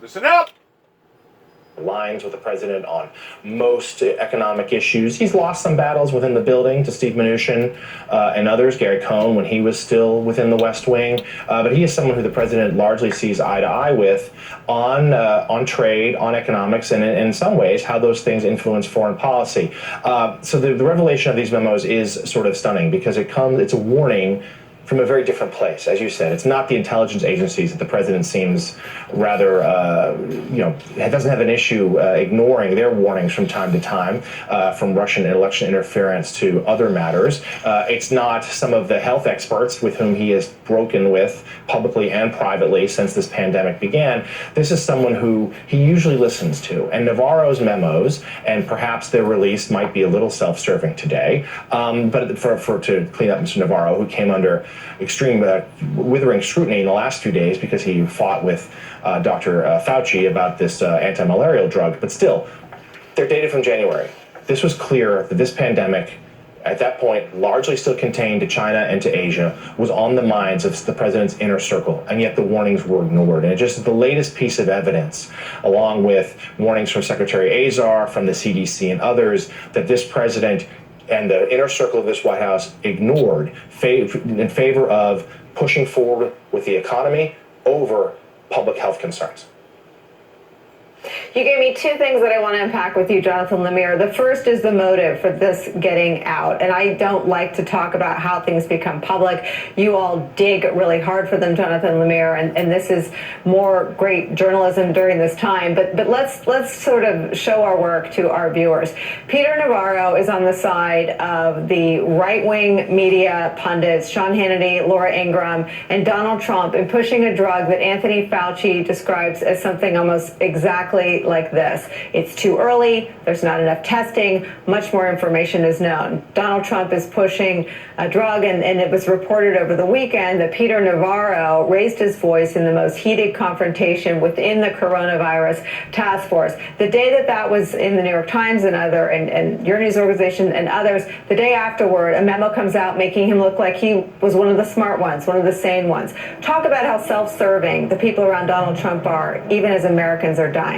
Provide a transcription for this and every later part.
Listen up! Aligns with the president on most economic issues. He's lost some battles within the building to Steve Mnuchin and others, Gary Cohn, when he was still within the West Wing. But he is someone who the president largely sees eye to eye with on trade, on economics, and in some ways how those things influence foreign policy. So the revelation of these memos is sort of stunning because it's a warning from a very different place. As you said, it's not the intelligence agencies that the president seems rather, doesn't have an issue ignoring their warnings from time to time, from Russian election interference to other matters. It's not some of the health experts with whom he has broken with publicly and privately since this pandemic began. This is someone who he usually listens to. And Navarro's memos, and perhaps their release might be a little self-serving today, but to clean up Mr. Navarro, who came under extreme withering scrutiny in the last few days because he fought with Dr. Fauci about this anti-malarial drug. But still, they're dated from January. This was clear that this pandemic, at that point, largely still contained to China and to Asia, was on the minds of the president's inner circle, and yet the warnings were ignored. And it just is the latest piece of evidence, along with warnings from Secretary Azar, from the CDC and others, that this president and the inner circle of this White House ignored in favor of pushing forward with the economy over public health concerns. You gave me two things that I want to unpack with you, Jonathan Lemire. The first is the motive for this getting out. And I don't like to talk about how things become public. You all dig really hard for them, Jonathan Lemire, and this is more great journalism during this time. But let's sort of show our work to our viewers. Peter Navarro is on the side of the right-wing media pundits, Sean Hannity, Laura Ingraham, and Donald Trump in pushing a drug that Anthony Fauci describes as something almost exactly like this. It's too early. There's not enough testing. Much more information is known. Donald Trump is pushing a drug, and it was reported over the weekend that Peter Navarro raised his voice in the most heated confrontation within the coronavirus task force. The day that was in the New York Times and your news organization and others, the day afterward, a memo comes out making him look like he was one of the smart ones, one of the sane ones. Talk about how self-serving the people around Donald Trump are, even as Americans are dying.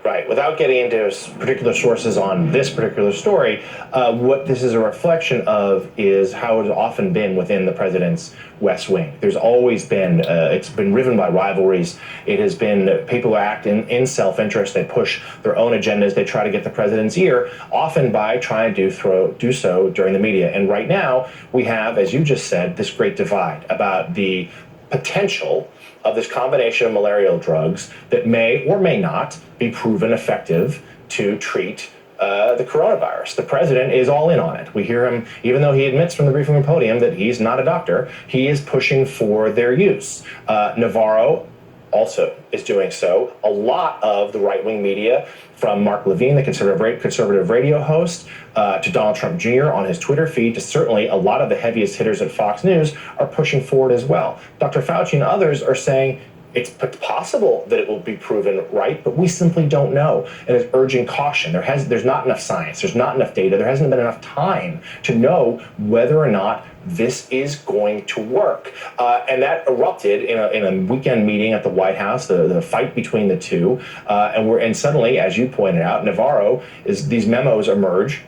Right. Without getting into particular sources on this particular story, what this is a reflection of is how it's often been within the president's West Wing. There's always been, it's been riven by rivalries. It has been people who act in self-interest. They push their own agendas. They try to get the president's ear, often by trying to do so during the media. And right now, we have, as you just said, this great divide about the potential of this combination of malarial drugs that may or may not be proven effective to treat the coronavirus. The president is all in on it. We hear him, even though he admits from the briefing room podium that he's not a doctor, he is pushing for their use. Navarro also is doing so. A lot of the right-wing media, from Mark Levine, the conservative radio host, to Donald Trump Jr. on his Twitter feed, to certainly a lot of the heaviest hitters at Fox News, are pushing forward as well. Dr. Fauci and others are saying it's possible that it will be proven right, but we simply don't know, and is urging caution. There's not enough science, there's not enough data, there hasn't been enough time to know whether or not this is going to work. And that erupted in a weekend meeting at the White House, the fight between the two, and suddenly, as you pointed out, these memos emerge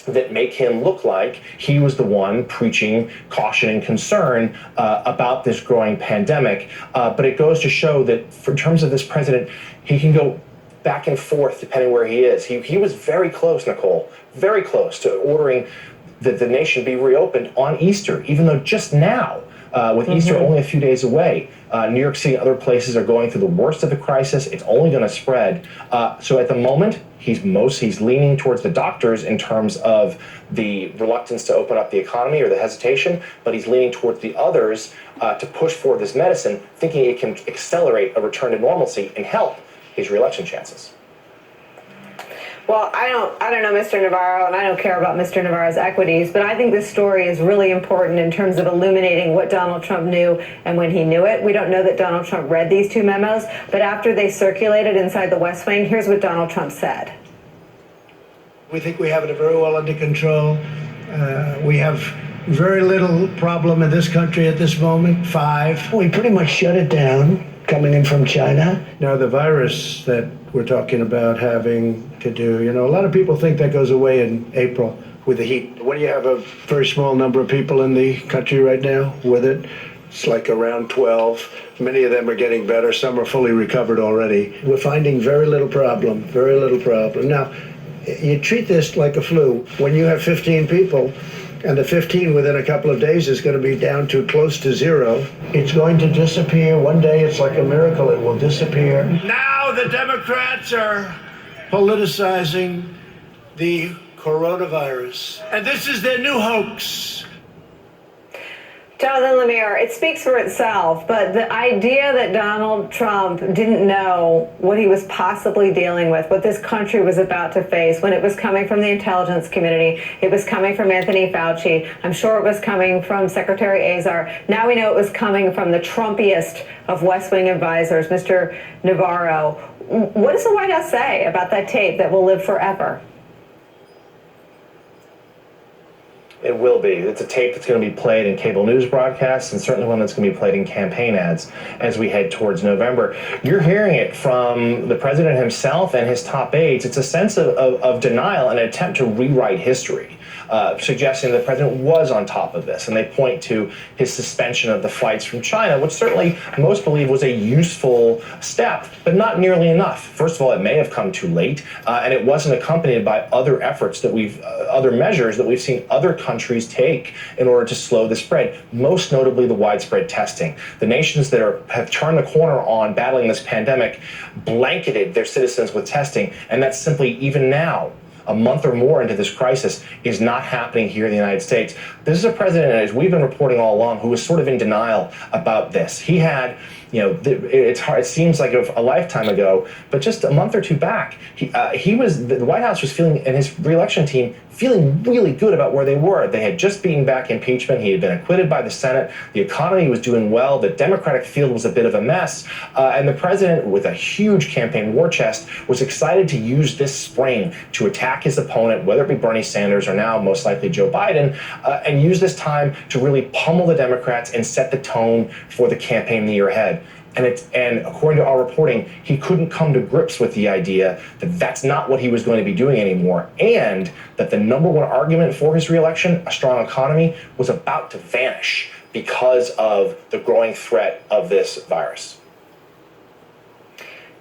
that make him look like he was the one preaching caution and concern about this growing pandemic. But it goes to show that in terms of this president, he can go back and forth depending where he is. He was very close, Nicole, very close to ordering that the nation be reopened on Easter, even though just now, with Easter only a few days away, New York City and other places are going through the worst of the crisis. It's only going to spread. So at the moment, he's leaning towards the doctors in terms of the reluctance to open up the economy or the hesitation, but he's leaning towards the others to push forward this medicine, thinking it can accelerate a return to normalcy and help his reelection chances. Well, I don't know Mr. Navarro, and I don't care about Mr. Navarro's equities, but I think this story is really important in terms of illuminating what Donald Trump knew and when he knew it. We don't know that Donald Trump read these two memos, but after they circulated inside the West Wing, here's what Donald Trump said. We think we have it very well under control. We have Very little problem in this country at this moment. 5. We pretty much shut it down coming in from China. Now, the virus that we're talking about having to do, a lot of people think that goes away in April with the heat. When you have a very small number of people in the country right now with it, it's like around 12. Many of them are getting better. Some are fully recovered already. We're finding very little problem, very little problem. Now, you treat this like a flu. When you have 15 people, and the 15 within a couple of days is going to be down to close to 0. It's going to disappear. One day it's like a miracle. It will disappear. Now the Democrats are politicizing the coronavirus. And this is their new hoax. Jonathan Lemire, it speaks for itself, but the idea that Donald Trump didn't know what he was possibly dealing with, what this country was about to face, when it was coming from the intelligence community, it was coming from Anthony Fauci, I'm sure it was coming from Secretary Azar. Now we know it was coming from the Trumpiest of West Wing advisors, Mr. Navarro. What does the White House say about that tape that will live forever? It will be. It's a tape that's going to be played in cable news broadcasts and certainly one that's going to be played in campaign ads as we head towards November. You're hearing it from the president himself and his top aides. It's a sense of denial and an attempt to rewrite history, suggesting the president was on top of this. And they point to his suspension of the flights from China, which certainly most believe was a useful step, but not nearly enough. First of all, it may have come too late, and it wasn't accompanied by other efforts that other measures that we've seen other countries take in order to slow the spread, most notably the widespread testing. The nations that have turned the corner on battling this pandemic blanketed their citizens with testing, and that's simply, even now, a month or more into this crisis, is not happening here in the United States. This is a president, as we've been reporting all along, who was sort of in denial about this. He had, it's hard. It seems like a lifetime ago, but just a month or two back, the White House was feeling, and his re-election team, feeling really good about where they were. They had just beaten back impeachment. He had been acquitted by the Senate. The economy was doing well. The Democratic field was a bit of a mess. And the president, with a huge campaign war chest, was excited to use this spring to attack his opponent, whether it be Bernie Sanders or now most likely Joe Biden, and use this time to really pummel the Democrats and set the tone for the campaign in the year ahead. And according to our reporting, he couldn't come to grips with the idea that that's not what he was going to be doing anymore, and that the number one argument for his reelection, a strong economy, was about to vanish because of the growing threat of this virus.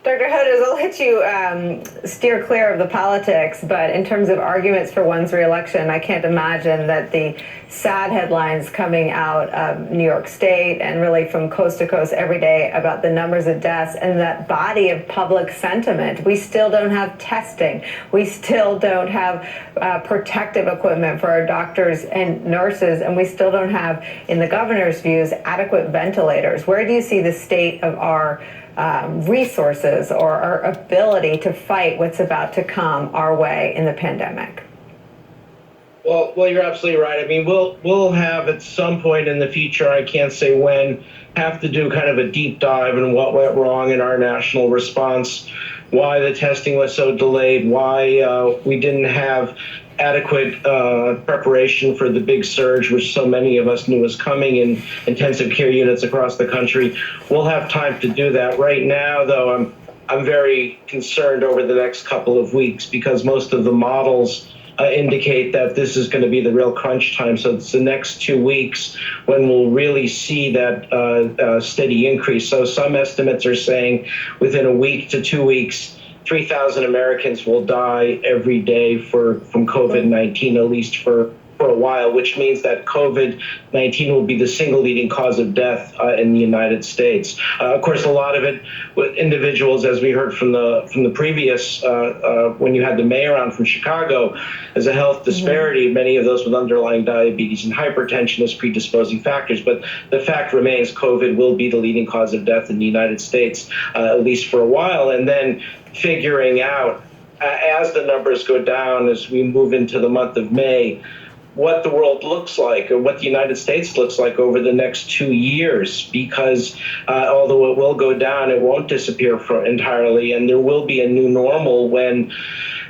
Dr. Hodes, I'll let you steer clear of the politics, but in terms of arguments for one's reelection, I can't imagine that the sad headlines coming out of New York State and really from coast to coast every day about the numbers of deaths and that body of public sentiment. We still don't have testing. We still don't have protective equipment for our doctors and nurses, and we still don't have, in the governor's views, adequate ventilators. Where do you see the state of our resources or our ability to fight what's about to come our way in the pandemic? Well, you're absolutely right. I mean, we'll have at some point in the future, I can't say when, have to do kind of a deep dive in what went wrong in our national response, why the testing was so delayed, why we didn't have adequate preparation for the big surge, which so many of us knew was coming in intensive care units across the country. We'll have time to do that. Right now, though, I'm very concerned over the next couple of weeks because most of the models indicate that this is going to be the real crunch time. So it's the next 2 weeks when we'll really see that steady increase. So some estimates are saying within a week to 2 weeks, 3,000 Americans will die every day from COVID-19, at least for a while, which means that COVID-19 will be the single leading cause of death in the United States. Of course, a lot of it with individuals, as we heard from the previous, when you had the mayor on from Chicago, as a health disparity, many of those with underlying diabetes and hypertension as predisposing factors. But the fact remains COVID will be the leading cause of death in the United States, at least for a while. And then figuring out, as the numbers go down, as we move into the month of May, what the world looks like or what the United States looks like over the next 2 years, because although it will go down, it won't disappear entirely, and there will be a new normal when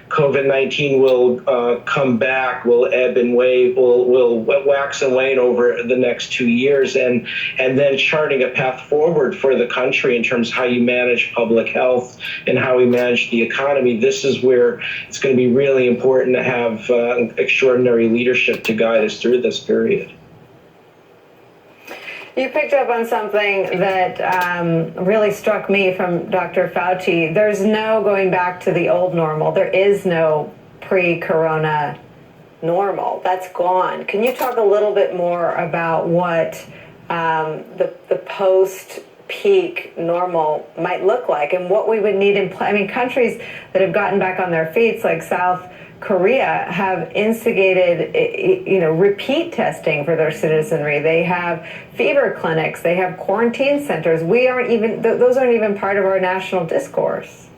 COVID-19 will come back, will ebb and wave, will wax and wane over the next 2 years, and then charting a path forward for the country in terms of how you manage public health and how we manage the economy. This is where it's going to be really important to have extraordinary leadership to guide us through this period. You picked up on something that really struck me from Dr. Fauci. There's no going back to the old normal. There is no pre-corona normal. That's gone. Can you talk a little bit more about what the post-peak normal might look like and what we would need in place? I mean, countries that have gotten back on their feet, like South Korea, have instigated, repeat testing for their citizenry. They have fever clinics. They have quarantine centers. Those aren't even part of our national discourse.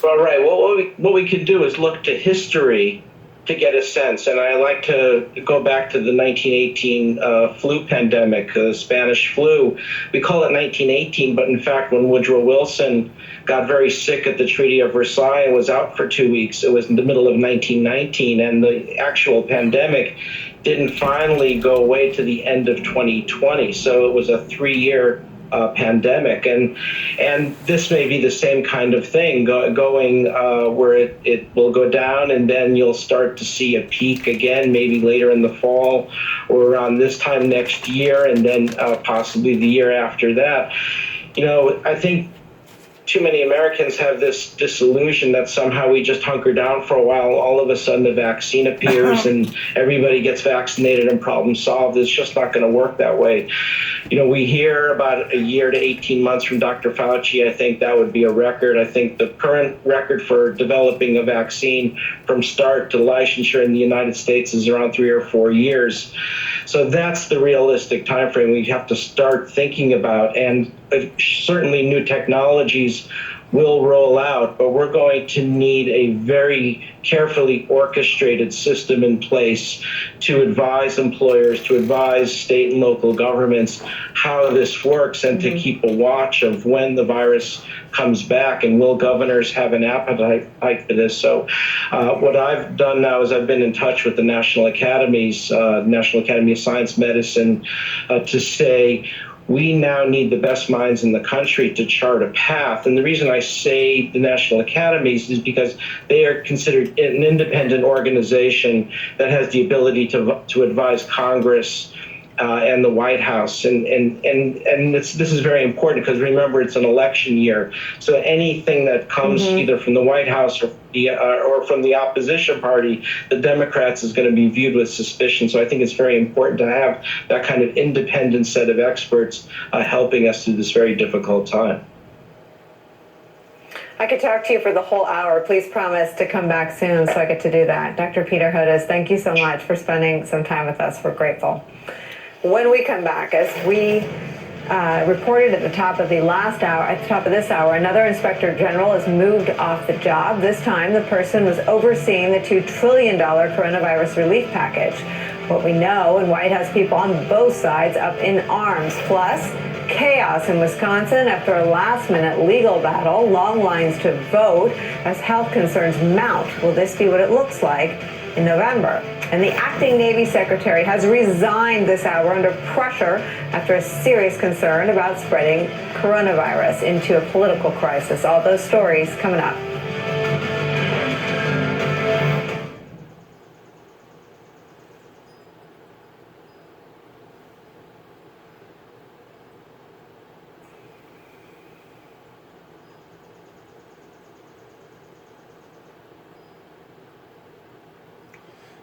All right. Well, what we could do is look to history to get a sense. And I like to go back to the 1918 flu pandemic, the Spanish flu. We call it 1918, but in fact, when Woodrow Wilson got very sick at the Treaty of Versailles and was out for 2 weeks, it was in the middle of 1919, and the actual pandemic didn't finally go away to the end of 2020. So it was a 3-year pandemic, and this may be the same kind of thing going where it will go down, and then you'll start to see a peak again, maybe later in the fall or around this time next year, and then possibly the year after that. I think too many Americans have this disillusion that somehow we just hunker down for a while. All of a sudden, the vaccine appears and everybody gets vaccinated and problem solved. It's just not going to work that way. We hear about a year to 18 months from Dr. Fauci. I think that would be a record. I think the current record for developing a vaccine from start to licensure in the United States is around 3 or 4 years. So that's the realistic time frame we have to start thinking about. And certainly new technologies will roll out, but we're going to need a very carefully orchestrated system in place to advise employers, to advise state and local governments how this works, and to keep a watch of when the virus comes back, and will governors have an appetite for this. So what I've done now is I've been in touch with the National Academies, National Academy of Science Medicine, to say, we now need the best minds in the country to chart a path. And the reason I say the National Academies is because they are considered an independent organization that has the ability to advise Congress and the White House. And this is very important because, remember, it's an election year. So anything that comes either from the White House or from the opposition party, the Democrats, is going to be viewed with suspicion. So I think it's very important to have that kind of independent set of experts helping us through this very difficult time. I could talk to you for the whole hour. Please promise to come back soon so I get to do that. Dr. Peter Hodes, thank you so much for spending some time with us. We're grateful. When we come back, as we reported at the top of this hour, another inspector general has moved off the job. This time, the person was overseeing the $2 trillion coronavirus relief package. What we know, and White House people on both sides up in arms. Plus, chaos in Wisconsin after a last-minute legal battle, long lines to vote as health concerns mount. Will this be what it looks like in November? And the acting Navy Secretary has resigned this hour under pressure after a serious concern about spreading coronavirus into a political crisis. All those stories coming up.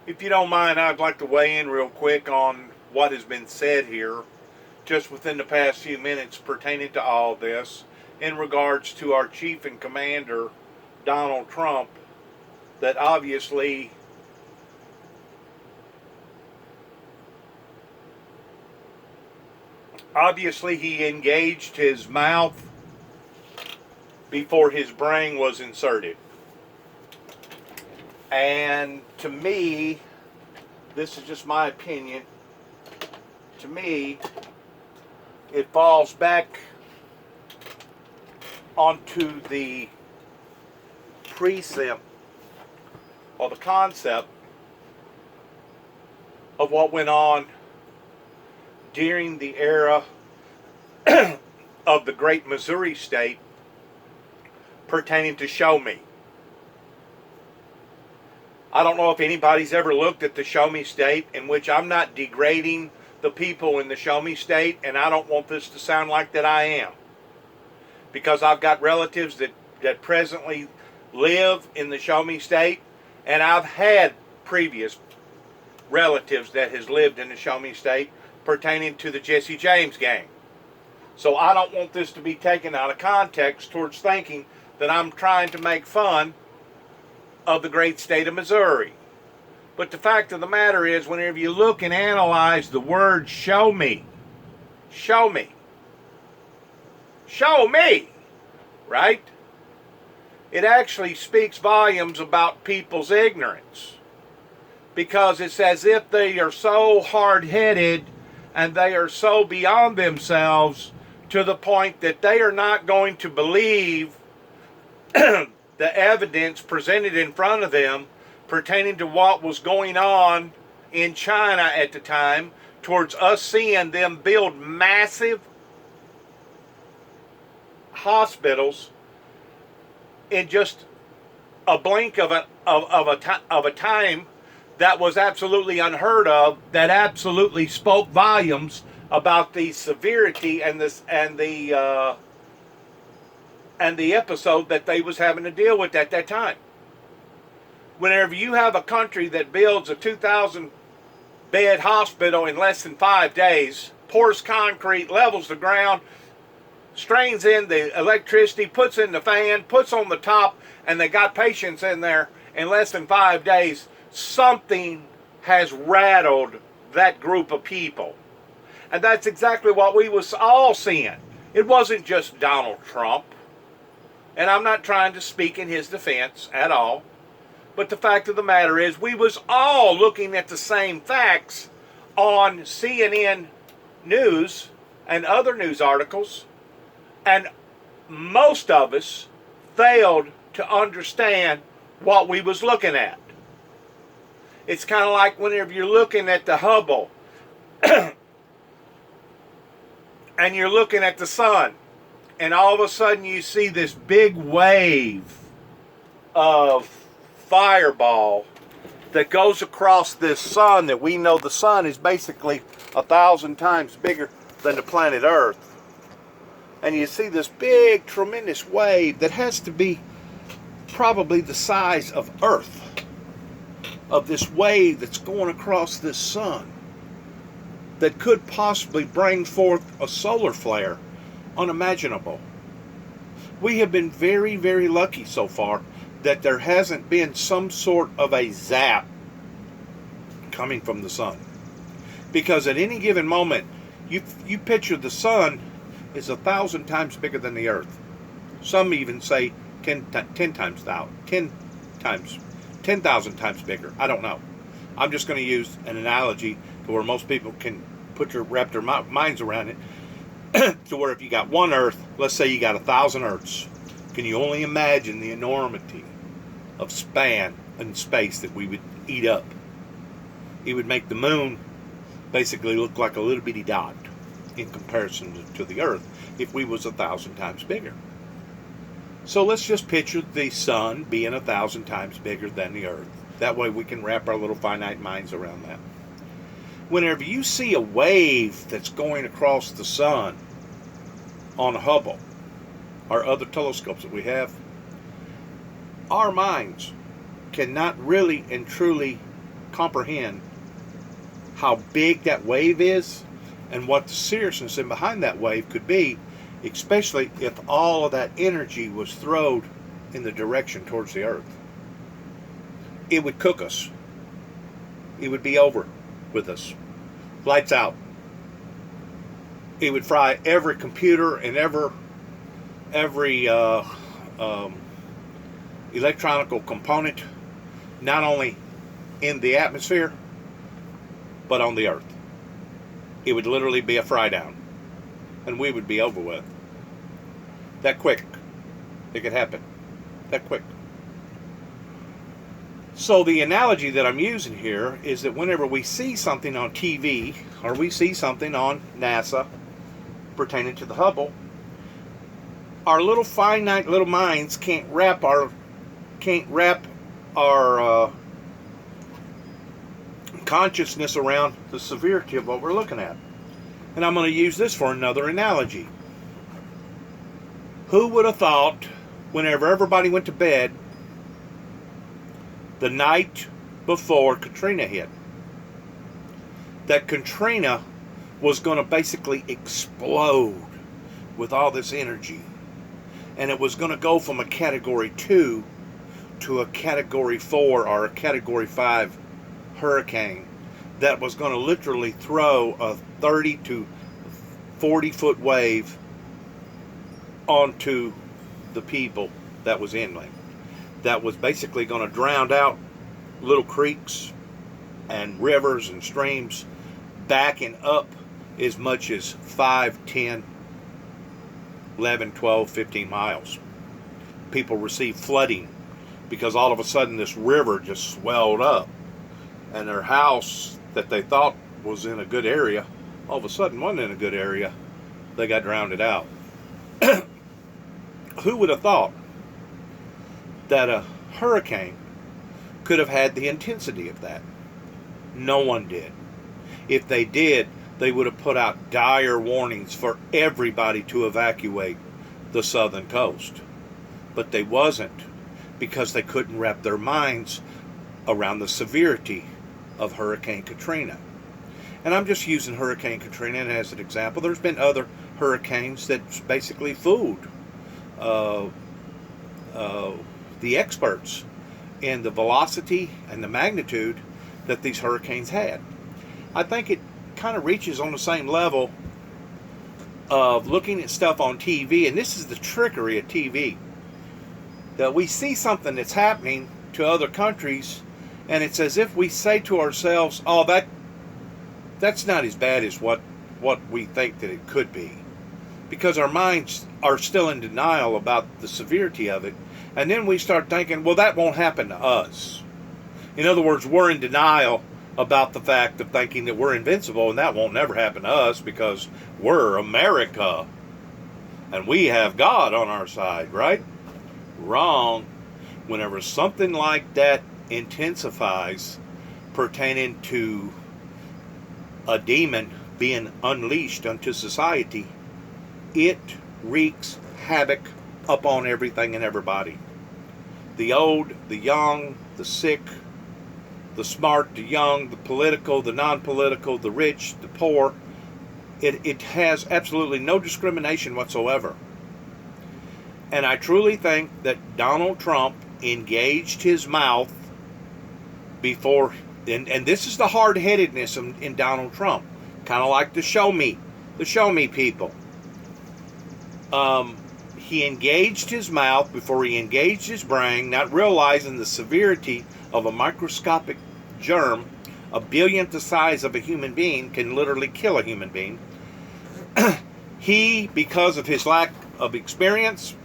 If you don't mind, I'd like to weigh in real quick on what has been said here just within the past few minutes pertaining to all this in regards to our chief and commander, Donald Trump, that obviously he engaged his mouth before his brain was inserted. And to me, this is just my opinion, to me, it falls back onto the precept or the concept of what went on during the era of the great Missouri state pertaining to Show Me. I don't know if anybody's ever looked at the Show Me state, in which I'm not degrading the people in the Show Me state, and I don't want this to sound like that I am. Because I've got relatives that presently live in the Show Me state, and I've had previous relatives that has lived in the Show Me state pertaining to the Jesse James gang. So I don't want this to be taken out of context towards thinking that I'm trying to make fun of the great state of Missouri. But the fact of the matter is, whenever you look and analyze the word show me, show me, right? It actually speaks volumes about people's ignorance. Because it's as if they are so hard-headed and they are so beyond themselves to the point that they are not going to believe the evidence presented in front of them pertaining to what was going on in China at the time, towards us seeing them build massive hospitals in just a blink of a time that was absolutely unheard of, that absolutely spoke volumes about the severity and the episode that they was having to deal with at that time. Whenever you have a country that builds a 2,000 bed hospital in less than 5 days, pours concrete, levels the ground, strains in the electricity, puts in the fan, puts on the top, and they got patients in there in less than 5 days, something has rattled that group of people. And that's exactly what we was all seeing. It wasn't just Donald Trump. And I'm not trying to speak in his defense at all. But the fact of the matter is, we was all looking at the same facts on CNN News and other news articles. And most of us failed to understand what we was looking at. It's kind of like whenever you're looking at the Hubble and you're looking at the sun, and all of a sudden you see this big wave of fireball that goes across this sun, that we know the sun is basically 1,000 times bigger than the planet Earth. And you see this big, tremendous wave that has to be probably the size of Earth, of this wave that's going across this sun, that could possibly bring forth a solar flare unimaginable. We have been very, very lucky so far that there hasn't been some sort of a zap coming from the sun. Because at any given moment, you picture the sun is 1,000 times bigger than the Earth. Some even say 10,000 times bigger. I don't know. I'm just going to use an analogy to where most people can wrap their minds around it. To where if you got one Earth, let's say you got 1,000 Earths, can you only imagine the enormity of span and space that we would eat up? It would make the moon basically look like a little bitty dot in comparison to the Earth if we was 1,000 times bigger. So let's just picture the sun being 1,000 times bigger than the Earth. That way we can wrap our little finite minds around that. Whenever you see a wave that's going across the sun on Hubble or other telescopes that we have, our minds cannot really and truly comprehend how big that wave is and what the seriousness in behind that wave could be, especially if all of that energy was thrown in the direction towards the Earth. It would cook us. It would be over with us. Lights out. It would fry every computer and every electronical component, not only in the atmosphere, but on the Earth. It would literally be a fry down, and we would be over with. That quick. It could happen. That quick. So the analogy that I'm using here is that whenever we see something on TV or we see something on NASA pertaining to the Hubble, our little finite little minds can't wrap our consciousness around the severity of what we're looking at. And I'm going to use this for another analogy. Who would have thought, whenever everybody went to bed the night before Katrina hit, that Katrina was going to basically explode with all this energy, and it was going to go from a category 2 to a category 4 or a category 5 hurricane that was going to literally throw a 30 to 40 foot wave onto the people that was inland, that was basically going to drown out little creeks and rivers and streams, backing up as much as 5, 10, 11, 12, 15 miles. People received flooding because all of a sudden this river just swelled up, and their house that they thought was in a good area all of a sudden wasn't in a good area. They got drowned out. Who would have thought that a hurricane could have had the intensity of that? No one did. If they did, they would have put out dire warnings for everybody to evacuate the southern coast. But they wasn't, because they couldn't wrap their minds around the severity of Hurricane Katrina. And I'm just using Hurricane Katrina as an example. There's been other hurricanes that basically fooled the experts in the velocity and the magnitude that these hurricanes had. I think it kind of reaches on the same level of looking at stuff on TV, and this is the trickery of TV, that we see something that's happening to other countries, and it's as if we say to ourselves, oh, that's not as bad as what we think that it could be, because our minds are still in denial about the severity of it. And then we start thinking, well, that won't happen to us. In other words, we're in denial about the fact of thinking that we're invincible, and that won't never happen to us because we're America and we have God on our side, right? Wrong. Whenever something like that intensifies pertaining to a demon being unleashed unto society, it wreaks havoc upon everything and everybody. The old, the young, the sick, the smart, the young, the political, the non-political, the rich, the poor. It has absolutely no discrimination whatsoever. And I truly think that Donald Trump engaged his mouth before, and this is the hard-headedness in Donald Trump, kind of like the show me people. He engaged his mouth before he engaged his brain, not realizing the severity of a microscopic germ, a billionth the size of a human being, can literally kill a human being. He, because of his lack of experience,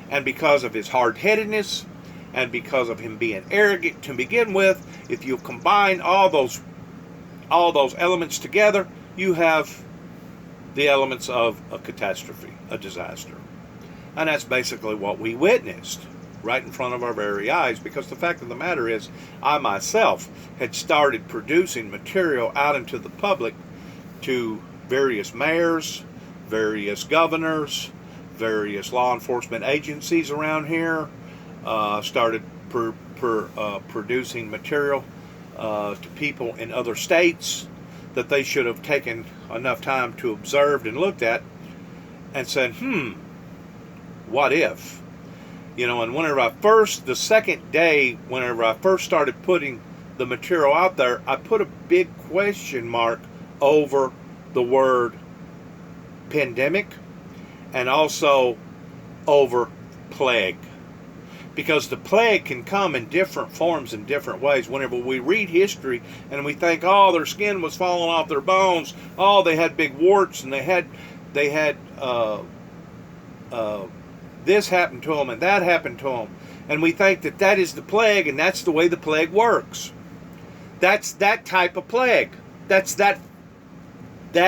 and because of his hard-headedness, and because of him being arrogant to begin with, if you combine all those elements together, you have the elements of a catastrophe, a disaster. And that's basically what we witnessed right in front of our very eyes, because the fact of the matter is, I myself had started producing material out into the public to various mayors, various governors, various law enforcement agencies around here, started producing material to people in other states that they should have taken enough time to observe and looked at and said, what if? You know, and the second day, whenever I first started putting the material out there, I put a big question mark over the word pandemic and also over plague. Because the plague can come in different forms in different ways. Whenever we read history and we think, oh, their skin was falling off their bones, oh, they had big warts, and they had this happened to them and that happened to them, And we think that that is the plague, and that's the way the plague works. That's that type of plague. That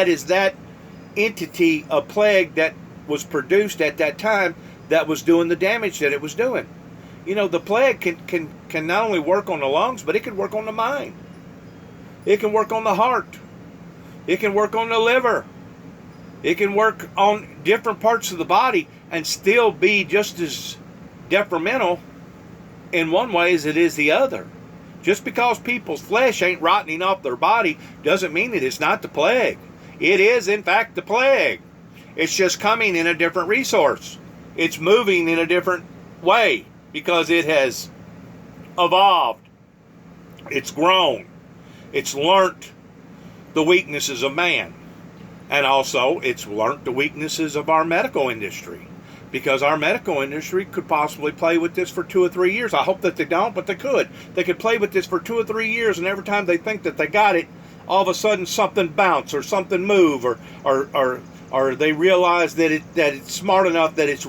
is that entity of plague that was produced at that time that was doing the damage that it was doing. You know, the plague can not only work on the lungs, but it can work on the mind. It can work on the heart. It can work on the liver. It can work on different parts of the body and still be just as detrimental in one way as it is the other. Just because people's flesh ain't rotting off their body doesn't mean that it's not the plague. It is, in fact, the plague. It's just coming in a different resource. It's moving in a different way because it has evolved. It's grown. It's learnt the weaknesses of man. And also, it's learnt the weaknesses of our medical industry. Because our medical industry could possibly play with this for 2 or 3 years. I hope that they don't, but they could. They could play with this for 2 or 3 years, and every time they think that they got it, all of a sudden something bounce or something move, or they realize that it's smart enough that it's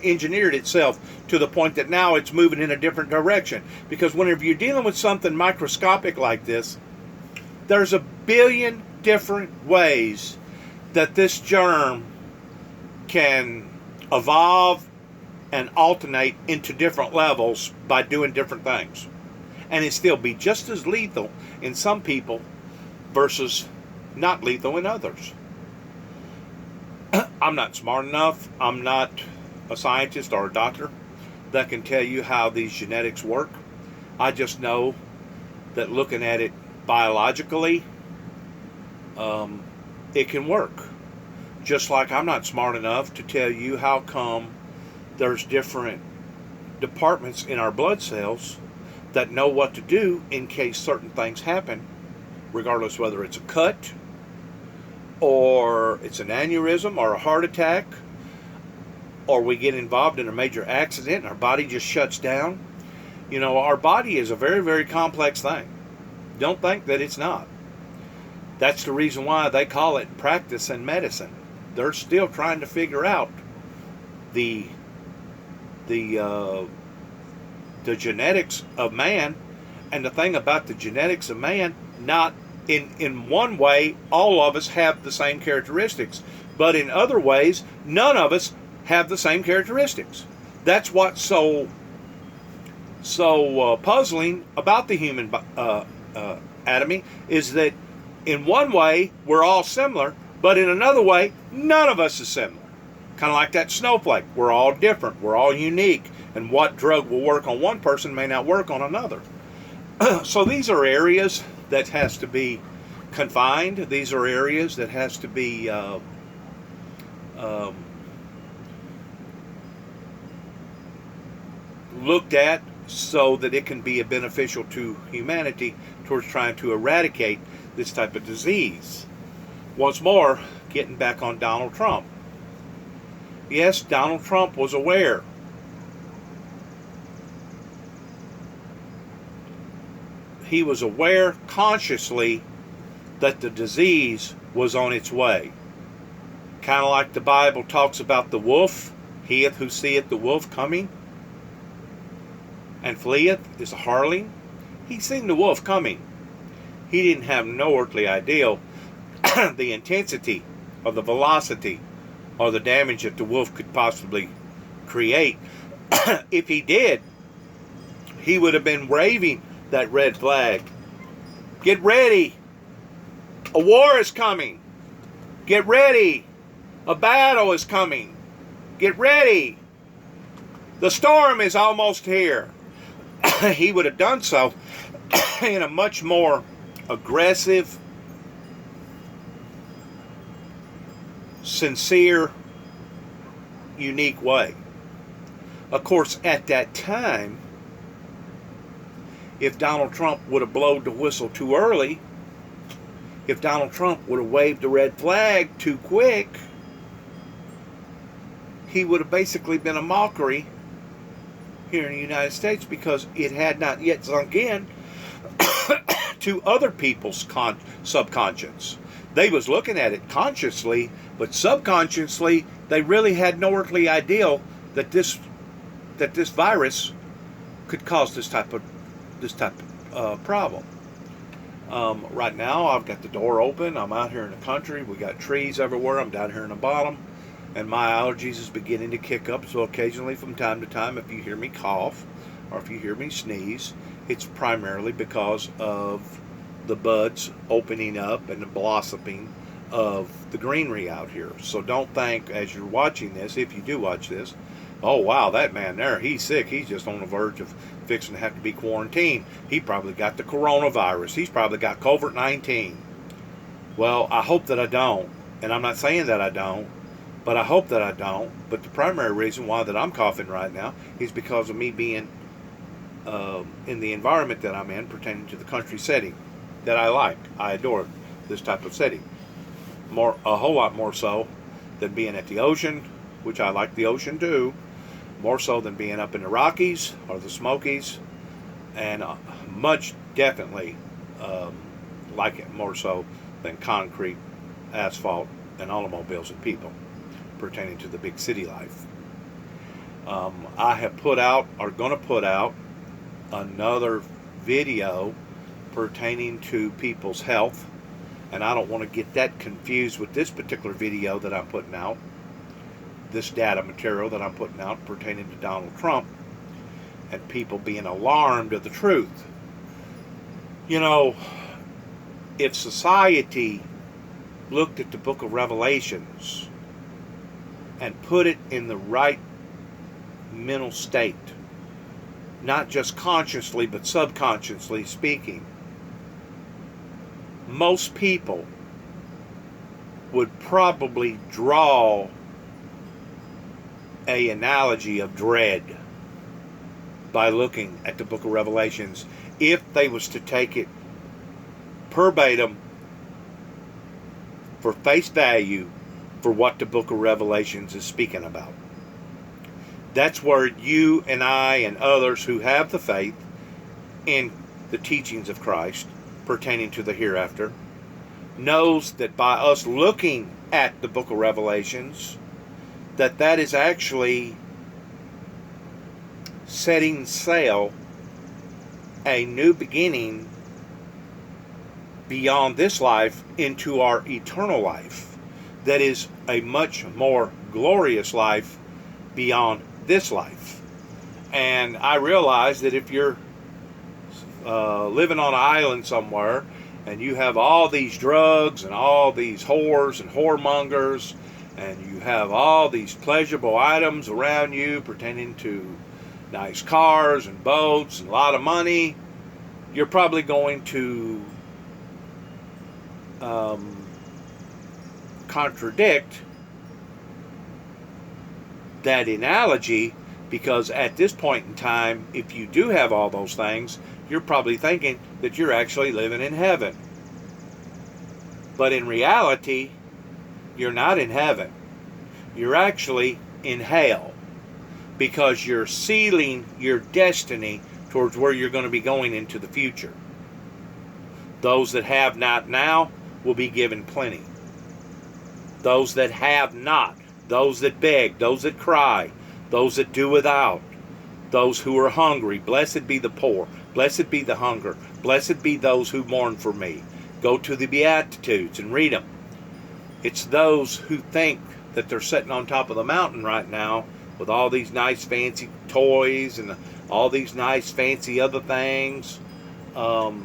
engineered itself to the point that now it's moving in a different direction. Because whenever you're dealing with something microscopic like this, there's a billion different ways that this germ can evolve and alternate into different levels by doing different things. And it still be just as lethal in some people versus not lethal in others. I'm not smart enough, I'm not a scientist or a doctor that can tell you how these genetics work. I just know that looking at it biologically, it can work. Just like I'm not smart enough to tell you how come there's different departments in our blood cells that know what to do in case certain things happen, regardless whether it's a cut or it's an aneurysm or a heart attack, or we get involved in a major accident and our body just shuts down. You know, our body is a very, very complex thing. Don't think that it's not. That's the reason why they call it practice and medicine. They're still trying to figure out the genetics of man. And the thing about the genetics of man, not in one way all of us have the same characteristics, but in other ways none of us have the same characteristics. That's what's so puzzling about the human anatomy, is that in one way we're all similar, but in another way none of us is similar. Kind of like that snowflake. We're all different. We're all unique. And what drug will work on one person may not work on another. So these are areas that has to be confined. These are areas that has to be looked at so that it can be beneficial to humanity towards trying to eradicate this type of disease. Once more, getting back on Donald Trump. Yes, Donald Trump was aware. He was aware consciously that the disease was on its way. Kind of like the Bible talks about the wolf. He who seeth the wolf coming and fleeth is a hireling. He seen the wolf coming. He didn't have no earthly idea the intensity or the velocity or the damage that the wolf could possibly create. If he did, he would have been waving that red flag. Get ready. A war is coming. Get ready. A battle is coming. Get ready. The storm is almost here. He would have done so in a much more aggressive, sincere, unique way. Of course, at that time, if Donald Trump would have blown the whistle too early, if Donald Trump would have waved the red flag too quick, he would have basically been a mockery here in the United States, because it had not yet sunk in to other people's subconscious. They was looking at it consciously, but subconsciously they really had no earthly idea that this that this virus could cause this type of problem. Right now, I've got the door open. I'm out here in the country. We got trees everywhere. I'm down here in the bottom, and my allergies is beginning to kick up. So occasionally, from time to time, if you hear me cough or if you hear me sneeze, it's primarily because of the buds opening up and the blossoming of the greenery out here. So don't think as you're watching this, if you do watch this, oh wow, that man there, he's sick. He's just on the verge of fixing to have to be quarantined. He probably got the coronavirus. He's probably got COVID-19. Well, I hope that I don't. And I'm not saying that I don't, but I hope that I don't. But the primary reason why that I'm coughing right now is because of me being in the environment that I'm in, pertaining to the country setting that I like. I adore this type of setting. A whole lot more so than being at the ocean, which I like the ocean too, more so than being up in the Rockies or the Smokies, and much definitely like it more so than concrete, asphalt, and automobiles and people, pertaining to the big city life. I have put out, or going to put out, another video pertaining to people's health, and I don't want to get that confused with this particular video that I'm putting out, this data material that I'm putting out pertaining to Donald Trump and people being alarmed of the truth. You know, if society looked at the book of Revelations and put it in the right mental state, not just consciously but subconsciously speaking, most people would probably draw an analogy of dread by looking at the book of Revelations if they was to take it verbatim for face value for what the book of Revelations is speaking about. That's where you and I and others who have the faith in the teachings of Christ pertaining to the hereafter knows that by us looking at the book of Revelations, that is actually setting sail a new beginning beyond this life into our eternal life. That is a much more glorious life beyond this life. And I realize that if you're living on an island somewhere and you have all these drugs and all these whores and whoremongers, and you have all these pleasurable items around you pertaining to nice cars and boats and a lot of money, you're probably going to contradict that analogy, because at this point in time, if you do have all those things, you're probably thinking that you're actually living in heaven. But in reality, you're not in heaven. You're actually in hell, because you're sealing your destiny towards where you're going to be going into the future. Those that have not now will be given plenty. Those that have not, those that beg, those that cry, those that do without, those who are hungry, blessed be the poor, blessed be the hunger, blessed be those who mourn for me. Go to the Beatitudes and read them. It's those who think that they're sitting on top of the mountain right now with all these nice fancy toys and all these nice fancy other things, that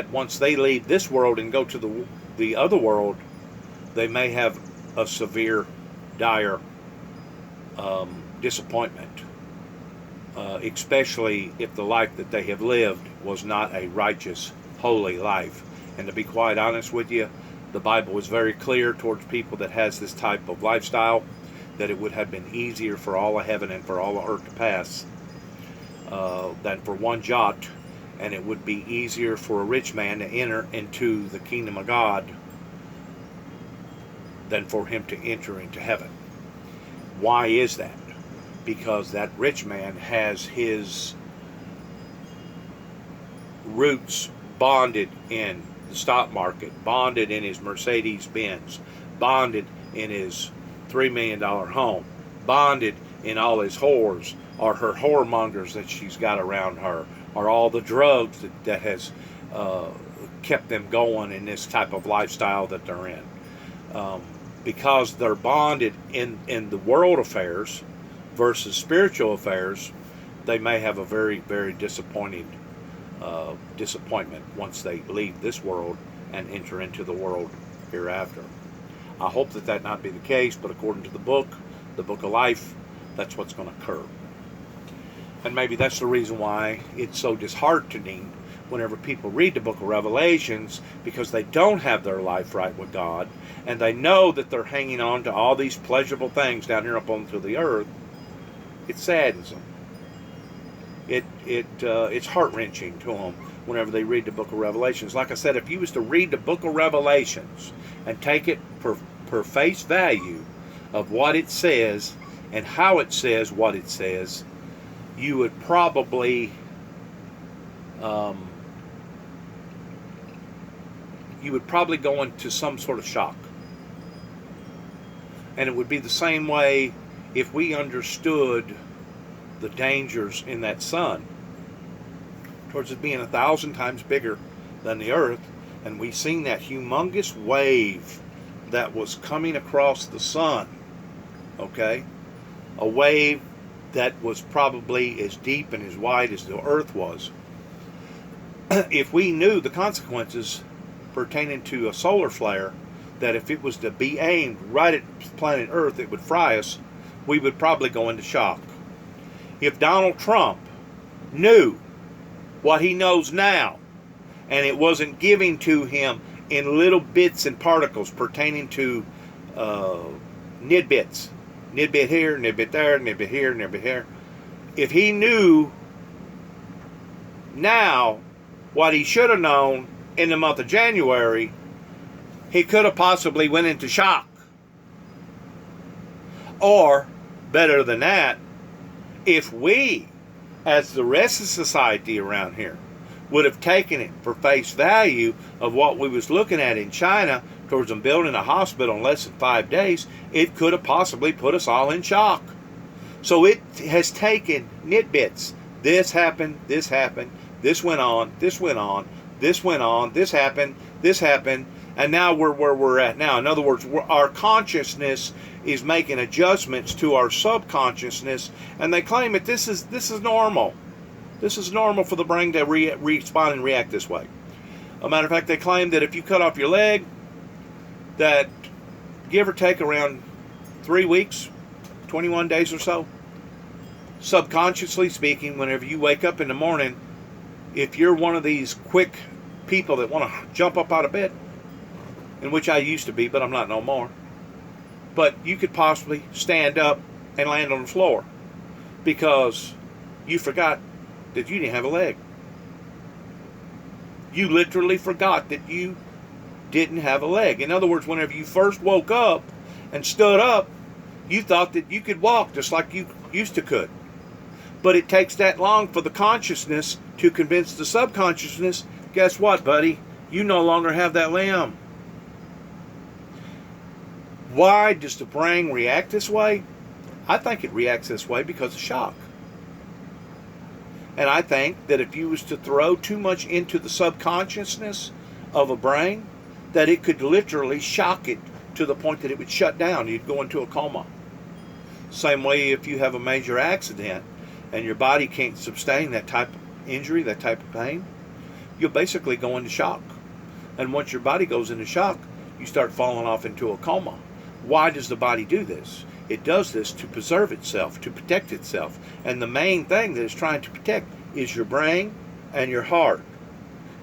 once they leave this world and go to the other world, they may have a severe, dire disappointment, especially if the life that they have lived was not a righteous, holy life. And to be quite honest with you, the Bible is very clear towards people that has this type of lifestyle, that it would have been easier for all of heaven and for all of earth to pass than for one jot, and it would be easier for a rich man to enter into the kingdom of God than for him to enter into heaven. Why is that? Because that rich man has his roots bonded in the stock market, bonded in his Mercedes Benz, bonded in his $3 million home, bonded in all his whores, or her whoremongers that she's got around her, or all the drugs that has kept them going in this type of lifestyle that they're in. Because they're bonded in the world affairs versus spiritual affairs, they may have a very, very disappointment once they leave this world and enter into the world hereafter. I hope that not be the case, but according to the book of life, that's what's going to occur. And maybe that's the reason why it's so disheartening whenever people read the book of Revelations, because they don't have their life right with God, and they know that they're hanging on to all these pleasurable things down here up onto the earth. It saddens them. It's heart-wrenching to them whenever they read the book of Revelations. Like I said, if you was to read the book of Revelations and take it per face value of what it says and how it says what it says, you would probably go into some sort of shock. And it would be the same way if we understood the dangers in that sun, towards it being 1,000 times bigger than the earth, and we seen that humongous wave that was coming across the sun, okay? A wave that was probably as deep and as wide as the earth was. If we knew the consequences pertaining to a solar flare, that if it was to be aimed right at planet Earth, it would fry us, we would probably go into shock. If Donald Trump knew what he knows now, and it wasn't giving to him in little bits and particles pertaining to nidbits, nidbit here, nidbit there, nidbit here, nidbit here, if he knew now what he should have known in the month of January, he could have possibly went into shock. Or, better than that, if we, as the rest of society around here, would have taken it for face value of what we was looking at in China towards them building a hospital in less than 5 days, it could have possibly put us all in shock. So it has taken nitbits. This happened, this went on, this went on, this went on, this happened, and now we're where we're at now. In other words, our consciousness is making adjustments to our subconsciousness, and they claim that this is normal. This is normal for the brain to respond and react this way. A matter of fact, they claim that if you cut off your leg, that give or take around 3 weeks, 21 days or so, subconsciously speaking, whenever you wake up in the morning, if you're one of these quick people that want to jump up out of bed, in which I used to be, but I'm not no more, but you could possibly stand up and land on the floor because you forgot that you didn't have a leg. You literally forgot that you didn't have a leg. In other words, whenever you first woke up and stood up, you thought that you could walk just like you used to could. But it takes that long for the consciousness to convince the subconsciousness, guess what, buddy? You no longer have that limb. Why does the brain react this way? I think it reacts this way because of shock. And I think that if you was to throw too much into the subconsciousness of a brain, that it could literally shock it to the point that it would shut down. You'd go into a coma. Same way if you have a major accident and your body can't sustain that type of injury, that type of pain, you'll basically go into shock. And once your body goes into shock, you start falling off into a coma. Why does the body do this? It does this to preserve itself, to protect itself. And the main thing that it's trying to protect is your brain and your heart.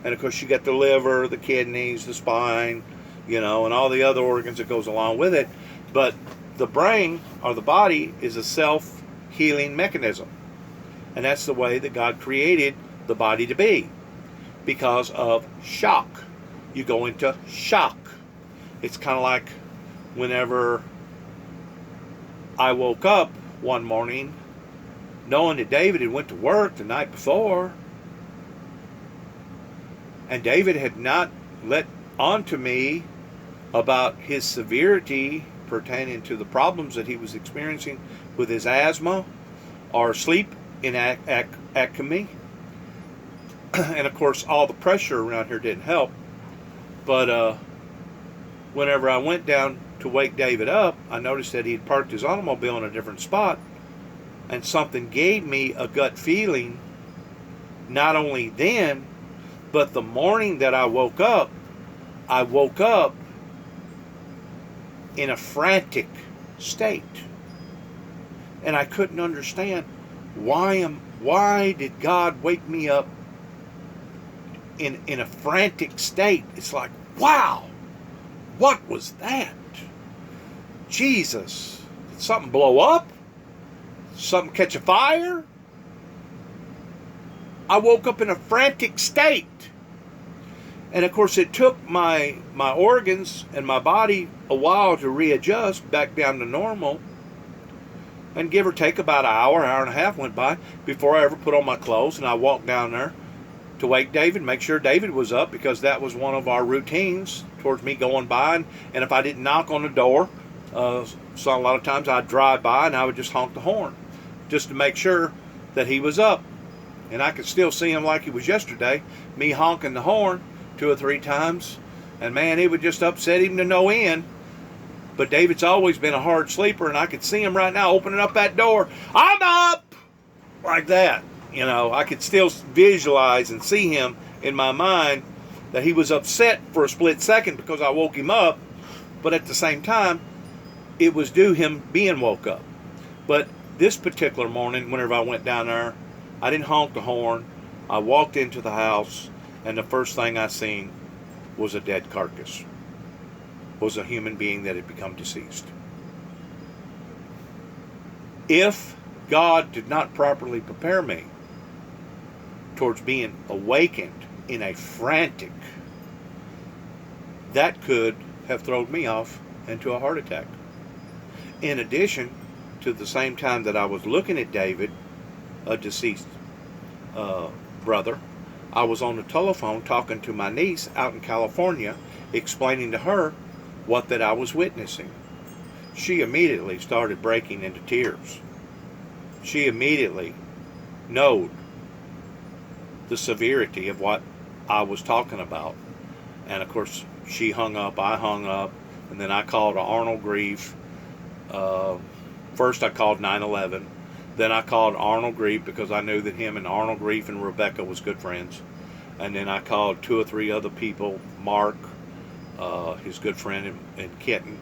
And of course you got the liver, the kidneys, the spine, and all the other organs that goes along with it. But the brain, or the body, is a self-healing mechanism. And that's the way that God created the body to be. Because of shock. You go into shock. It's kind of like whenever I woke up one morning knowing that David had went to work the night before, and David had not let on to me about his severity pertaining to the problems that he was experiencing with his asthma or sleep inaccumy. And of course, all the pressure around here didn't help. But whenever I went down to wake David up, I noticed that he'd parked his automobile in a different spot, and something gave me a gut feeling, not only then, but the morning that I woke up in a frantic state. And I couldn't understand why did God wake me up in a frantic state? It's like, wow, what was that? Jesus, did something blow up? Something catch a fire? I woke up in a frantic state. And of course it took my organs and my body a while to readjust back down to normal. And give or take about an hour and a half went by before I ever put on my clothes, and I walked down there to wake David, make sure David was up, because that was one of our routines towards me going by. And if I didn't knock on the door, so a lot of times I'd drive by and I would just honk the horn just to make sure that he was up. And I could still see him like it was yesterday, me honking the horn 2 or 3 times, and man, it would just upset him to no end. But David's always been a hard sleeper, and I could see him right now opening up that door. I'm up! Like that. You know, I could still visualize and see him in my mind that he was upset for a split second because I woke him up, but at the same time, it was due him being woke up. But this particular morning, whenever I went down there, I didn't honk the horn. I walked into the house, and the first thing I seen was a dead carcass. Was a human being that had become deceased. If God did not properly prepare me towards being awakened in a frantic, that could have thrown me off into a heart attack. In addition to the same time that I was looking at David, a deceased brother, I was on the telephone talking to my niece out in California, explaining to her what that I was witnessing. She immediately started breaking into tears. She immediately knowed the severity of what I was talking about. And of course, she hung up, I hung up, and then I called Arnold Grieve. First I called 911. Then I called Arnold Grieve because I knew that him and Arnold Grieve and Rebecca was good friends. And then I called 2 or 3 other people, Mark, his good friend, and Kitten,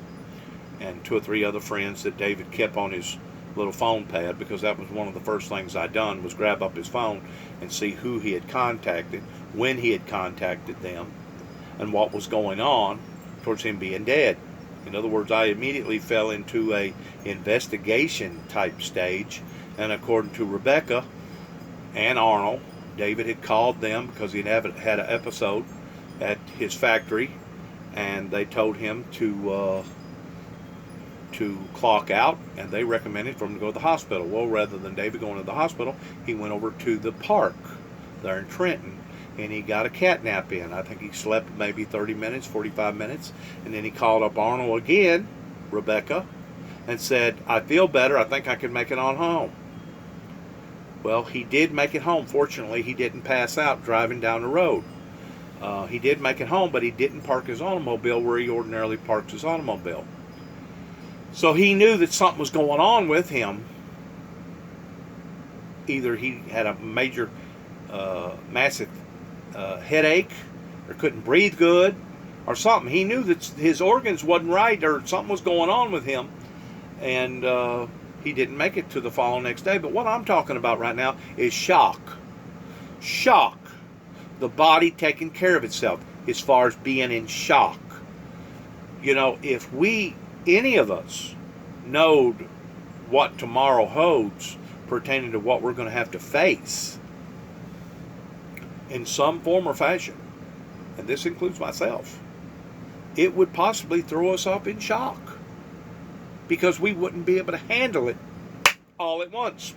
and 2 or 3 other friends that David kept on his little phone pad, because that was one of the first things I done, was grab up his phone and see who he had contacted, when he had contacted them, and what was going on towards him being dead. In other words, I immediately fell into a investigation type stage, and according to Rebecca and Arnold, David had called them because he had an episode at his factory, and they told him to clock out, and they recommended for him to go to the hospital. Well, rather than David going to the hospital, he went over to the park there in Trenton, and he got a cat nap in. I think he slept maybe 30 minutes, 45 minutes, and then he called up Arnold again, Rebecca, and said, I feel better, I think I can make it on home. Well, he did make it home. Fortunately, he didn't pass out driving down the road. He did make it home, but he didn't park his automobile where he ordinarily parks his automobile. So he knew that something was going on with him. Either he had a major, massive headache, or couldn't breathe good, or something. He knew that his organs wasn't right, or something was going on with him, and he didn't make it to the following next day. But what I'm talking about right now is shock. Shock. The body taking care of itself as far as being in shock. You know, if any of us knowed what tomorrow holds pertaining to what we're going to have to face in some form or fashion, and this includes myself, it would possibly throw us off in shock, because we wouldn't be able to handle it all at once.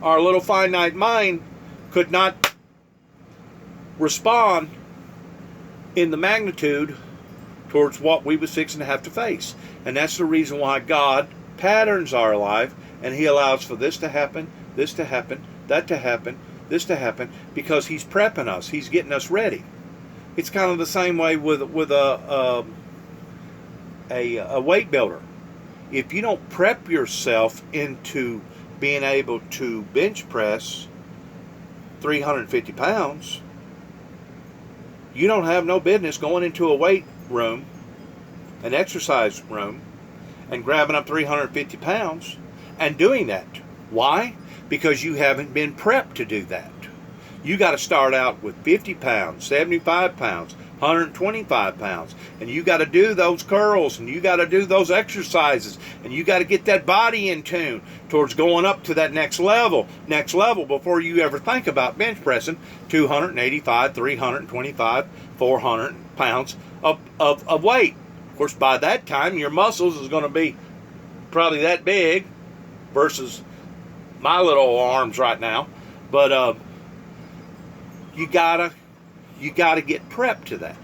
Our little finite mind could not respond in the magnitude towards what we was fixing to have to face. And that's the reason why God Patterns are alive, and he allows for this to happen, that to happen, this to happen, because he's prepping us. He's getting us ready. It's kind of the same way with a weight builder. If you don't prep yourself into being able to bench press 350 pounds, you don't have no business going into a weight room, an exercise room, and grabbing up 350 pounds and doing that. Why? Because you haven't been prepped to do that. You got to start out with 50 pounds, 75 pounds, 125 pounds, and you got to do those curls, and you got to do those exercises, and you got to get that body in tune towards going up to that next level before you ever think about bench pressing 285, 325, 400 pounds of weight. Of course, by that time, your muscles is going to be probably that big versus my little arms right now, but you gotta get prepped to that.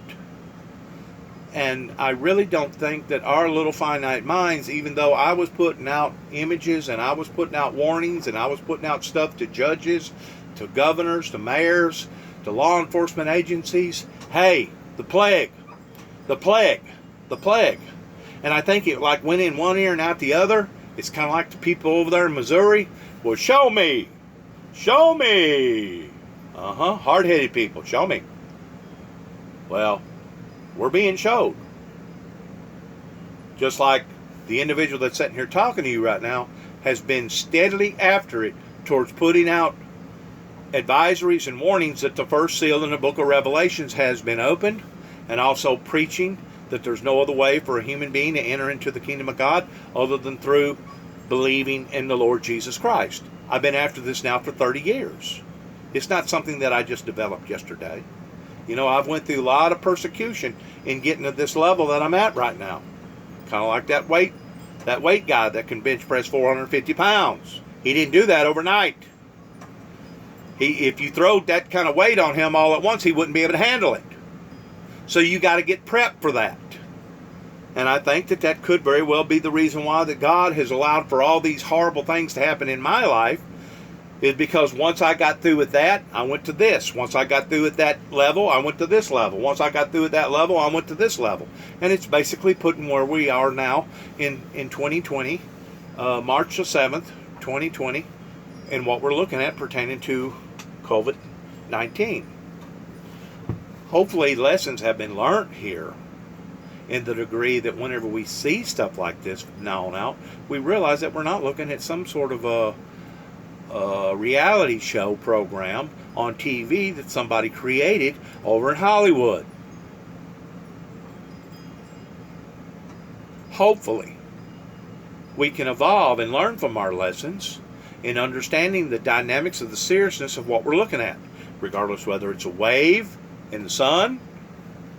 And I really don't think that our little finite minds, even though I was putting out images and I was putting out warnings and I was putting out stuff to judges, to governors, to mayors, to law enforcement agencies, hey, the plague. And I think it like went in one ear and out the other. It's kind of like the people over there in Missouri. Well, show me. Hard-headed people, show me. Well, we're being showed. Just like the individual that's sitting here talking to you right now has been steadily after it towards putting out advisories and warnings that the first seal in the book of Revelations has been opened, and also preaching that there's no other way for a human being to enter into the kingdom of God other than through believing in the Lord Jesus Christ. I've been after this now for 30 years. It's not something that I just developed yesterday. You know, I've went through a lot of persecution in getting to this level that I'm at right now. Kind of like that weight guy that can bench press 450 pounds. He didn't do that overnight. If you throw that kind of weight on him all at once, he wouldn't be able to handle it. So you got to get prepped for that. And I think that could very well be the reason why that God has allowed for all these horrible things to happen in my life, is because once I got through with that, I went to this. Once I got through at that level, I went to this level. Once I got through at that level, I went to this level. And it's basically putting where we are now in 2020, March the 7th, 2020, and what we're looking at pertaining to COVID-19. Hopefully lessons have been learned here in the degree that whenever we see stuff like this from now on out, we realize that we're not looking at some sort of a reality show program on TV that somebody created over in Hollywood. Hopefully, we can evolve and learn from our lessons in understanding the dynamics of the seriousness of what we're looking at, regardless whether it's a wave in the sun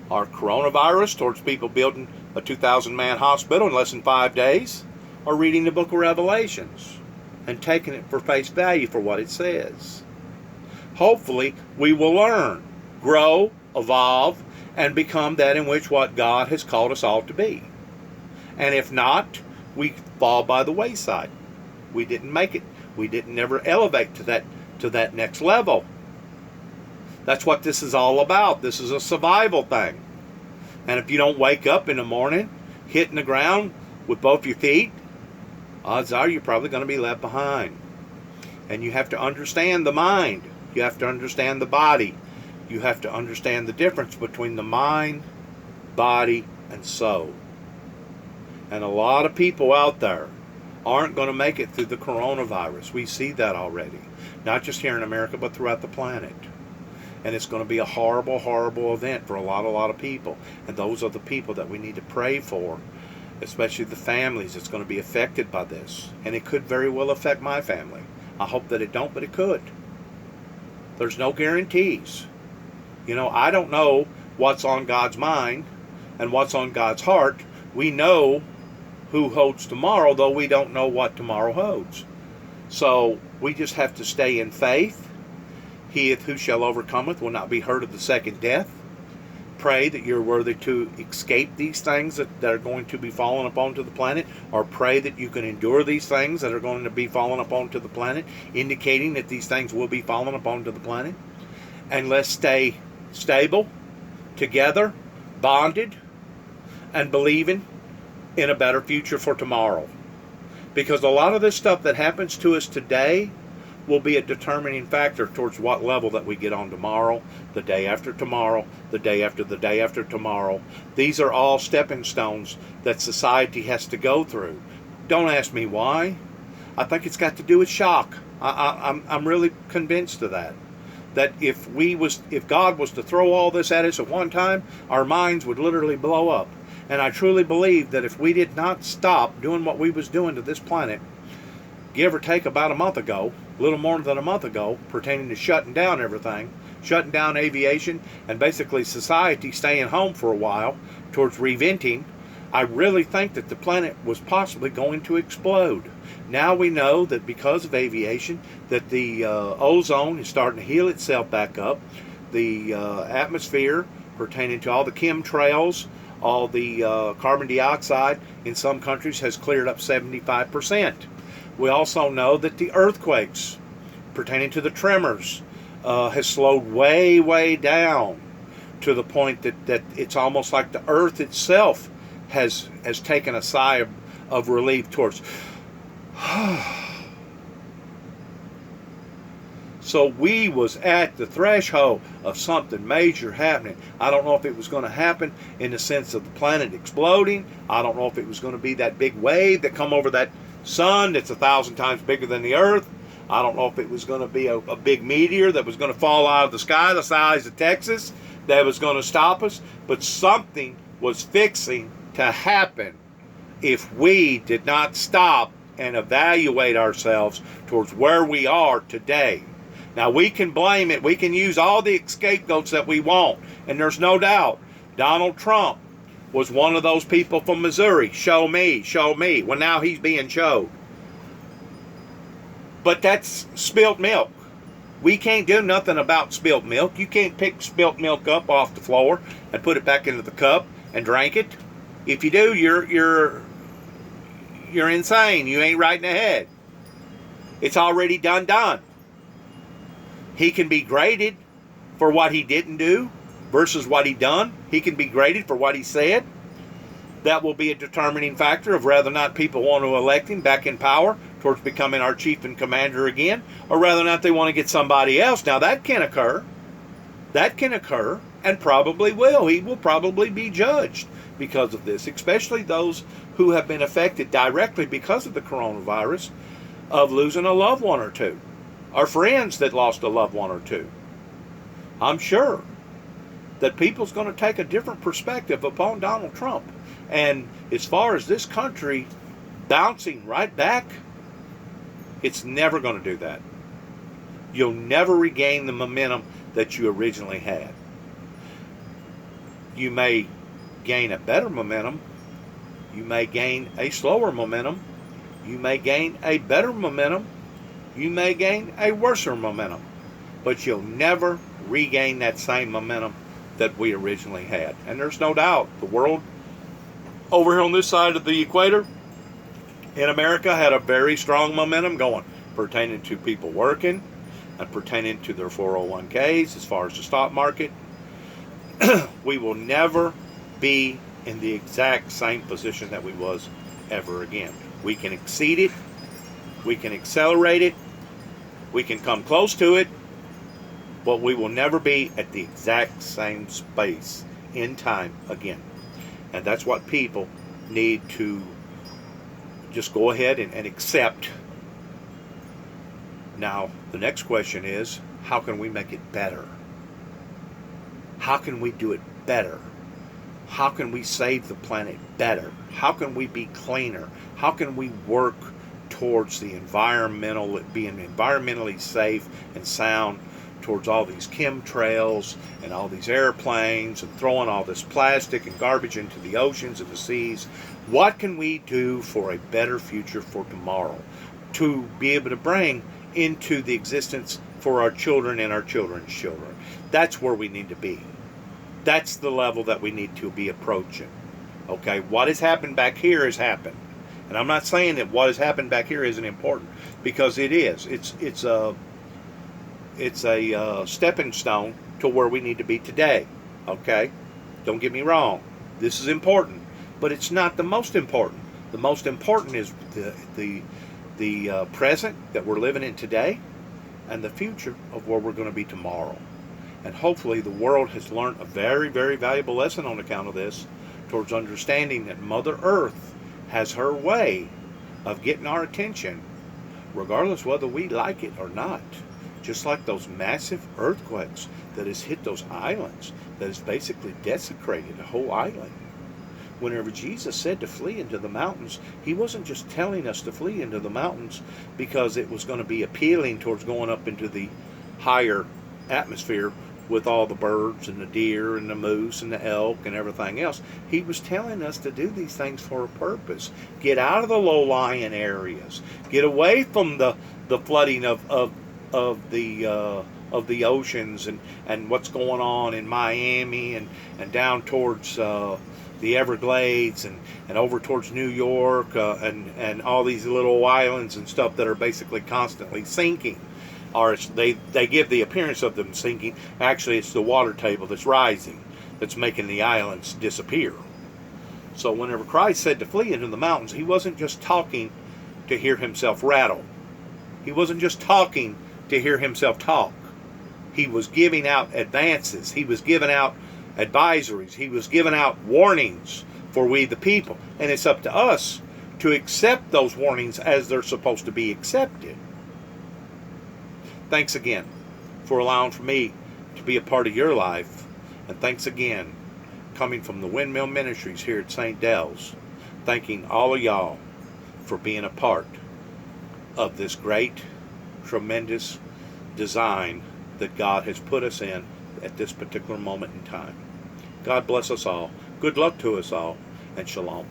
or coronavirus towards people building a 2,000-man hospital in less than 5 days, or reading the book of Revelations and taking it for face value for what it says. Hopefully, we will learn, grow, evolve, and become that in which what God has called us all to be. And if not, we fall by the wayside. We didn't make it. We didn't ever elevate to that next level. That's what this is all about. This is a survival thing. And if you don't wake up in the morning, hitting the ground with both your feet, odds are you're probably going to be left behind. And you have to understand the mind. You have to understand the body. You have to understand the difference between the mind, body, and soul. And a lot of people out there aren't going to make it through the coronavirus. We see that already. Not just here in America, but throughout the planet. And it's going to be a horrible, horrible event for a lot of people. And those are the people that we need to pray for, especially the families that's going to be affected by this. And it could very well affect my family. I hope that it don't, but it could. There's no guarantees. You know, I don't know what's on God's mind and what's on God's heart. We know who holds tomorrow, though we don't know what tomorrow holds. So we just have to stay in faith. He who shall overcometh will not be hurt of the second death. pray that you're worthy to escape these things that are going to be falling upon to the planet, or pray that you can endure these things that are going to be falling upon to the planet, indicating that these things will be falling upon to the planet. And let's stay stable, together, bonded, and believing in a better future for tomorrow. Because a lot of this stuff that happens to us today will be a determining factor towards what level that we get on tomorrow, the day after tomorrow, the day after the day after tomorrow. These are all stepping stones that society has to go through. Don't ask me why. I think it's got to do with shock. I'm really convinced of that. That if God was to throw all this at us at one time, our minds would literally blow up. And I truly believe that if we did not stop doing what we was doing to this planet, give or take about a month ago, a little more than a month ago, pertaining to shutting down everything, shutting down aviation, and basically society staying home for a while towards reventing, I really think that the planet was possibly going to explode. Now we know that because of aviation, that the ozone is starting to heal itself back up. The atmosphere pertaining to all the chemtrails, all the carbon dioxide in some countries has cleared up 75%. We also know that the earthquakes pertaining to the tremors has slowed way, way down to the point that it's almost like the earth itself has taken a sigh of relief towards. So we was at the threshold of something major happening. I don't know if it was going to happen in the sense of the planet exploding. I don't know if it was going to be that big wave that come over that sun that's 1,000 times bigger than the earth. I don't know if it was going to be a big meteor that was going to fall out of the sky the size of Texas that was going to stop us. But something was fixing to happen if we did not stop and evaluate ourselves towards where we are today. Now, we can blame it. We can use all the scapegoats that we want. And there's no doubt Donald Trump was one of those people from Missouri. Show me, show me. Well, now he's being showed. But that's spilt milk. We can't do nothing about spilt milk. You can't pick spilt milk up off the floor and put it back into the cup and drink it. If you do, you're insane. You ain't right in the head. It's already done. He can be graded for what he didn't do versus what he done. He can be graded for what he said. That will be a determining factor of whether or not people want to elect him back in power towards becoming our chief and commander again, or whether or not they want to get somebody else. Now, that can occur. That can occur, and probably will. He will probably be judged because of this, especially those who have been affected directly because of the coronavirus, of losing a loved one or two, or friends that lost a loved one or two. I'm sure that people's going to take a different perspective upon Donald Trump. And as far as this country bouncing right back, it's never going to do that. You'll never regain the momentum that you originally had. You may gain a better momentum. You may gain a slower momentum. You may gain a better momentum. You may gain a worse momentum. But you'll never regain that same momentum that we originally had. And there's no doubt the world over here on this side of the equator in America had a very strong momentum going, pertaining to people working and pertaining to their 401ks as far as the stock market. We will never be in the exact same position that we was ever again. We can exceed it. We can accelerate it. We can come close to it. But we will never be at the exact same space in time again. And that's what people need to just go ahead and accept. Now, the next question is, how can we make it better? How can we do it better? How can we save the planet better? How can we be cleaner? How can we work towards the being environmentally safe and sound, towards all these chemtrails and all these airplanes and throwing all this plastic and garbage into the oceans and the seas? What can we do for a better future for tomorrow to be able to bring into the existence for our children and our children's children? That's where we need to be. That's the level that we need to be approaching. Okay, what has happened back here has happened, and I'm not saying that what has happened back here isn't important, because it is. It's a stepping stone to where we need to be today. Okay, don't get me wrong. This is important, but it's not the most important. The most important is the present that we're living in today, and the future of where we're going to be tomorrow. And hopefully the world has learned a very, very valuable lesson on account of this, towards understanding that Mother Earth has her way of getting our attention, regardless whether we like it or not. Just like those massive earthquakes that has hit those islands, that has basically desecrated a whole island. Whenever Jesus said to flee into the mountains, he wasn't just telling us to flee into the mountains because it was going to be appealing towards going up into the higher atmosphere with all the birds and the deer and the moose and the elk and everything else. He was telling us to do these things for a purpose. Get out of the low-lying areas. Get away from the flooding of the oceans and what's going on in Miami and down towards the Everglades and over towards New York and all these little islands and stuff that are basically constantly sinking. Or they give the appearance of them sinking. Actually, it's the water table that's rising that's making the islands disappear. So whenever Christ said to flee into the mountains, he wasn't just talking to hear himself rattle. He wasn't just talking to hear himself talk. He was giving out advances. He was giving out advisories. He was giving out warnings for we the people. And it's up to us to accept those warnings as they're supposed to be accepted. Thanks again for allowing for me to be a part of your life. And thanks again, coming from the Windmill Ministries here at St. Del's, thanking all of y'all for being a part of this great, tremendous design that God has put us in at this particular moment in time. God bless us all. Good luck to us all, and shalom.